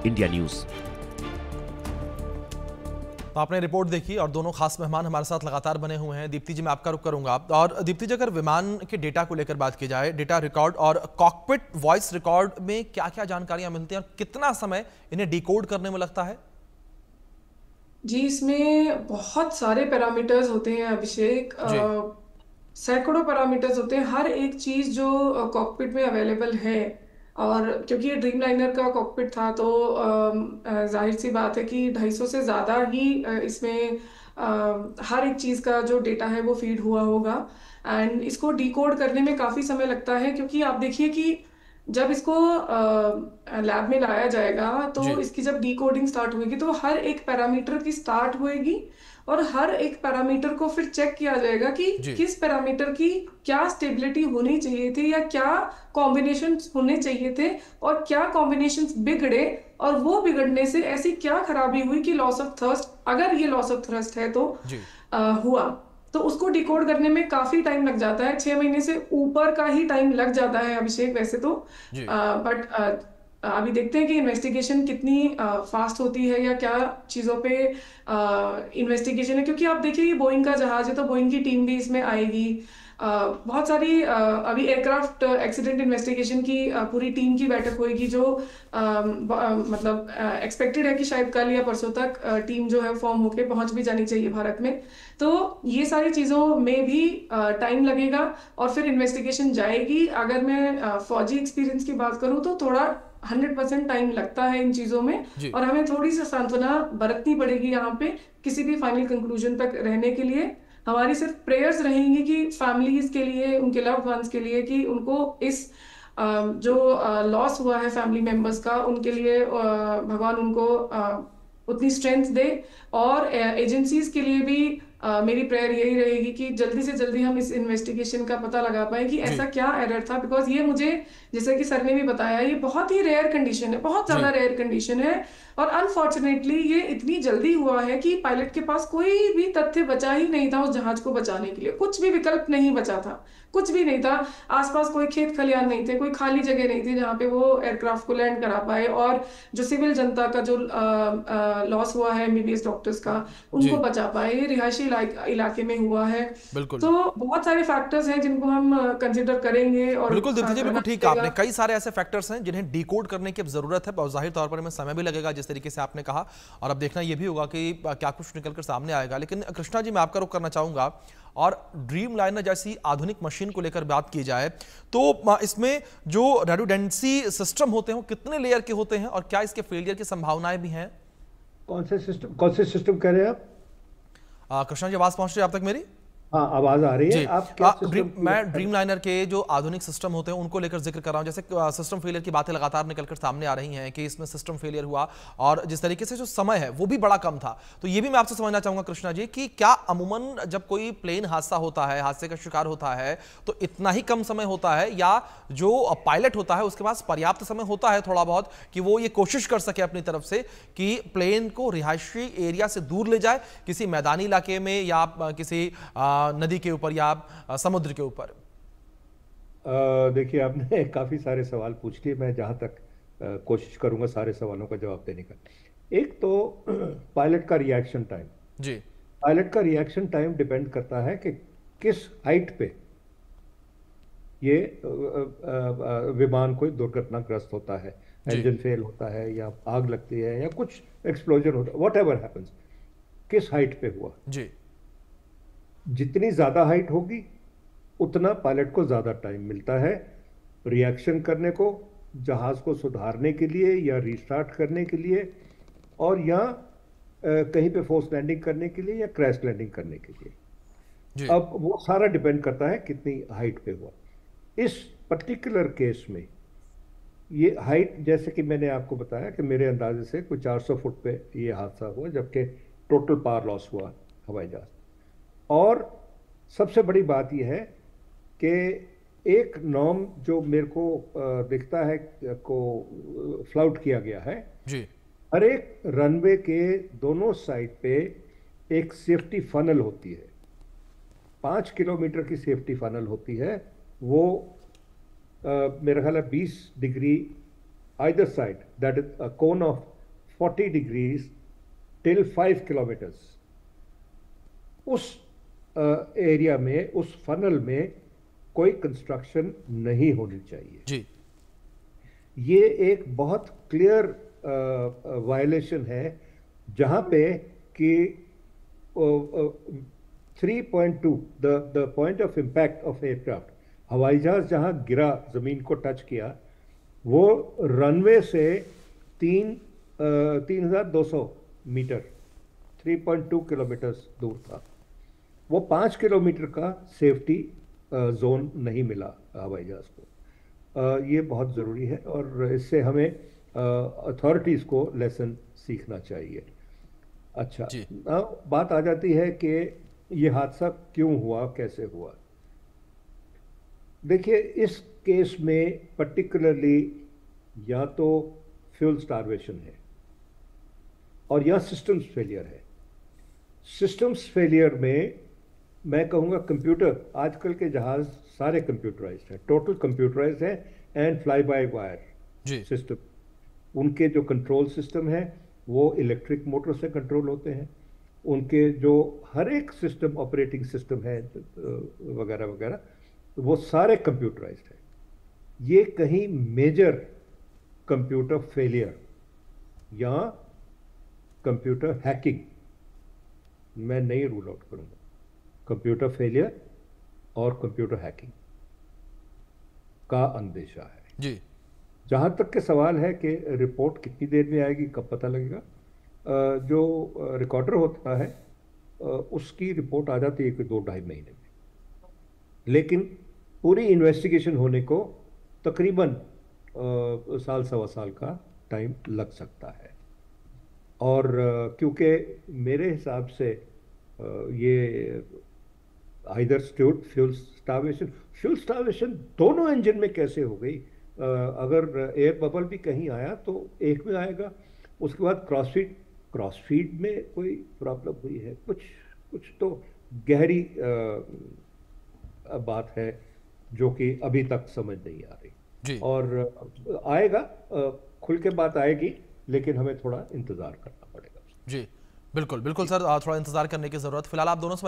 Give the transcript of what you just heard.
India news. तो आपने report देखी और दोनों खास मेहमान हमारे साथ लगातार बने हुए हैं। दीप्ति जी, मैं आपका रुख करूंगा। और दीप्ति जी, अगर विमान के डेटा को लेकर बात की जाए, डेटा रिकॉर्ड और कॉकपिट वॉइस रिकॉर्ड में क्या क्या जानकारियां मिलती हैं और कितना समय इन्हें डिकोड करने में लगता है? जी, इसमें बहुत सारे पैरामीटर्स होते हैं अभिषेक। जी। सैकड़ों पैरामीटर्स होते हैं। हर एक चीज जो कॉकपिट में अवेलेबल है, और क्योंकि ये ड्रीम लाइनर का कॉकपिट था तो जाहिर सी बात है कि 250 से ज़्यादा ही इसमें हर एक चीज़ का जो डेटा है वो फीड हुआ होगा। एंड इसको डिकोड करने में काफ़ी समय लगता है, क्योंकि आप देखिए कि जब इसको लैब में लाया जाएगा तो जी। इसकी जब डिकोडिंग स्टार्ट होगी तो हर एक पैरामीटर की स्टार्ट होएगी और हर एक पैरामीटर को फिर चेक किया जाएगा कि जी। किस पैरामीटर की क्या स्टेबिलिटी होनी चाहिए थी या क्या कॉम्बिनेशन होने चाहिए थे और क्या कॉम्बिनेशंस बिगड़े, और वो बिगड़ने से ऐसी क्या खराबी हुई कि लॉस ऑफ थर्स्ट, अगर ये लॉस ऑफ थर्स्ट है तो जी। हुआ। तो उसको डिकोड करने में काफी टाइम लग जाता है। 6 महीने से ऊपर का ही टाइम लग जाता है अभिषेक वैसे तो। जी। बट अभी देखते हैं कि इन्वेस्टिगेशन कितनी फास्ट होती है या क्या चीज़ों पे इन्वेस्टिगेशन है, क्योंकि आप देखिए ये बोइंग का जहाज है तो बोइंग की टीम भी इसमें आएगी। बहुत सारी अभी एयरक्राफ्ट एक्सीडेंट इन्वेस्टिगेशन की पूरी टीम की बैठक होगी, जो मतलब एक्सपेक्टेड है कि शायद कल या परसों तक टीम जो है फॉर्म होके पहुंच भी जानी चाहिए भारत में। तो ये सारी चीज़ों में भी टाइम लगेगा और फिर इन्वेस्टिगेशन जाएगी। अगर मैं फौजी एक्सपीरियंस की बात करूं तो थोड़ा 100% टाइम लगता है इन चीज़ों में, और हमें थोड़ी सी सांत्वना बरतनी पड़ेगी यहाँ पे किसी भी फाइनल कंक्लूजन तक रहने के लिए। हमारी सिर्फ प्रेयर्स रहेंगी कि फैमिलीज के लिए, उनके लव्ड वंस के लिए, कि उनको इस जो लॉस हुआ है फैमिली मेंबर्स का, उनके लिए भगवान उनको उतनी स्ट्रेंथ दे। और एजेंसीज के लिए भी मेरी प्रेयर यही रहेगी कि जल्दी से जल्दी हम इस इन्वेस्टिगेशन का पता लगा पाए कि ऐसा क्या एरर था। बिकॉज ये मुझे, जैसे कि सर ने भी बताया, ये बहुत ही रेयर कंडीशन है, बहुत ज्यादा रेयर कंडीशन है, और अनफॉर्चुनेटली ये इतनी जल्दी हुआ है कि पायलट के पास कोई भी तथ्य बचा ही नहीं था उस जहाज को बचाने के लिए। कुछ भी विकल्प नहीं बचा था, कुछ भी नहीं था। आसपास कोई खेत खलियान नहीं थे, कोई खाली जगह नहीं थी जहाँ पे वो एयरक्राफ्ट को लैंड करा पाए, और जो सिविल जनता का जो लॉस हुआ है एमबीबीएस डॉक्टर्स का, उनको बचा पाए। ये रिहायशी इलाके में हुआ है। बिल्कुल। तो बहुत सारे फैक्टर्स हैं जिनको हम कंसिडर करेंगे। और बिल्कुल दीप्ति जी, बिल्कुल ठीक। आपने कई सारे ऐसे फैक्टर्स हैं जिन्हें डिकोड करने की अब जरूरत है और जाहिर तौर पर हमें समय भी लगेगा, जिस तरीके से आपने कहा। और अब देखना यह भी होगा कि क्या कुछ निकलकर सामने आएगा। लेकिन कृष्णा जी, मैं आपका रुख करना चाहूंगा, और ड्रीम लाइनर जैसी आधुनिक मशीन को लेकर बात की जाए तो इसमें जो रेडुडेंसी सिस्टम होते हैं वो कितने लेयर के होते हैं और क्या इसके फेलियर की संभावनाएं भी हैं? कौन से सिस्टम कह रहे हैं आप? कृष्णा जी, आवाज पहुंच रही है आप तक मेरी? हाँ, आवाज आ रही है। आप क्या मैं ड्रीम लाइनर के जो आधुनिक सिस्टम होते हैं उनको लेकर जिक्र कर रहा हूं। जैसे सिस्टम फेलियर की बातें लगातार निकलकर सामने आ रही हैं कि इसमें सिस्टम फेलियर हुआ, और जिस तरीके से जो समय है वो भी बड़ा कम था। तो ये भी मैं आपसे समझना चाहूंगा कृष्णा जी कि क्या अमूमन जब कोई प्लेन हादसा होता है, हादसे का शिकार होता है, तो इतना ही कम समय होता है, या जो पायलट होता है उसके पास पर्याप्त समय होता है थोड़ा बहुत कि वो ये कोशिश कर सके अपनी तरफ से कि प्लेन को रिहायशी एरिया से दूर ले जाए, किसी मैदानी इलाके में या किसी नदी के ऊपर या समुद्र के ऊपर? देखिए, आपने काफी सारे सवाल पूछ लिए। मैं जहां तक कोशिश करूंगा सारे सवालों का जवाब देने का। एक तो पायलट का रिएक्शन टाइम। जी। पायलट का रिएक्शन टाइम डिपेंड करता है कि किस हाइट पे ये विमान कोई दुर्घटनाग्रस्त होता है, इंजन फेल होता है या आग लगती है या कुछ एक्सप्लोजन होता है, व्हाटएवर हैपेंस, किस हाइट पे हुआ। जी। जितनी ज्यादा हाइट होगी उतना पायलट को ज्यादा टाइम मिलता है रिएक्शन करने को, जहाज को सुधारने के लिए या रीस्टार्ट करने के लिए, और या कहीं पे फोर्स लैंडिंग करने के लिए या क्रैश लैंडिंग करने के लिए। जी। अब वो सारा डिपेंड करता है कितनी हाइट पे हुआ। इस पर्टिकुलर केस में ये हाइट, जैसे कि मैंने आपको बताया कि मेरे अंदाजे से कुछ 400 फुट पे ये हादसा हुआ, जबकि टोटल पावर लॉस हुआ हवाई जहाज। और सबसे बड़ी बात यह है कि एक नॉर्म जो मेरे को दिखता है को फ्लाउट किया गया है जी। हर एक रनवे के दोनों साइड पे एक सेफ्टी फनल होती है, 5 किलोमीटर की सेफ्टी फनल होती है। वो मेरा ख्याल है 20 degree either side, that is a cone of 40 degrees till 5 kilometres, उस एरिया में, उस फनल में कोई कंस्ट्रक्शन नहीं होनी चाहिए जी। ये एक बहुत क्लियर वायलेशन है, जहां पे कि 3.2 the point of impact of aircraft, हवाई जहाज जहां गिरा, जमीन को टच किया, वो रनवे से 3,200 मीटर 3.2 किलोमीटर दूर था। वो 5 किलोमीटर का सेफ्टी जोन नहीं मिला हवाई जहाज को। ये बहुत ज़रूरी है और इससे हमें अथॉरिटीज़ को लेसन सीखना चाहिए। अच्छा, बात आ जाती है कि ये हादसा क्यों हुआ, कैसे हुआ। देखिए, इस केस में पर्टिकुलरली या तो फ्यूल स्टारवेशन है और या सिस्टम्स फेलियर है। सिस्टम्स फेलियर में मैं कहूँगा कंप्यूटर, आजकल के जहाज सारे कंप्यूटराइज्ड हैं, टोटल कंप्यूटराइज्ड हैं, and fly by wire system. उनके जो कंट्रोल सिस्टम है वो इलेक्ट्रिक मोटर से कंट्रोल होते हैं। उनके जो हर एक सिस्टम, ऑपरेटिंग सिस्टम है वगैरह वगैरह, वो सारे कंप्यूटराइज्ड है। ये कहीं मेजर कंप्यूटर फेलियर या कंप्यूटर हैकिंग मैं नहीं रूल आउट करूंगा। कंप्यूटर फेलियर और कंप्यूटर हैकिंग का अंदेशा है जी। जहां तक के सवाल है कि रिपोर्ट कितनी देर में आएगी, कब पता लगेगा, जो रिकॉर्डर होता है उसकी रिपोर्ट आ जाती है कि 2-2.5 महीने में, लेकिन पूरी इन्वेस्टिगेशन होने को तकरीबन साल, सवा साल का टाइम लग सकता है। और क्योंकि मेरे हिसाब से ये आइदर फ्यूल स्टार्वेशन दोनों इंजन में कैसे हो गई। अगर एयर बबल भी कहीं आया तो एक में आएगा, उसके बाद क्रॉसफीड में कोई प्रॉब्लम हुई है, कुछ तो गहरी बात है जो कि अभी तक समझ नहीं आ रही जी। और आएगा, खुल के बात आएगी, लेकिन हमें थोड़ा इंतजार करना पड़ेगा जी। बिल्कुल बिल्कुल सर, थोड़ा इंतजार करने की जरूरत। फिलहाल आप दोनों से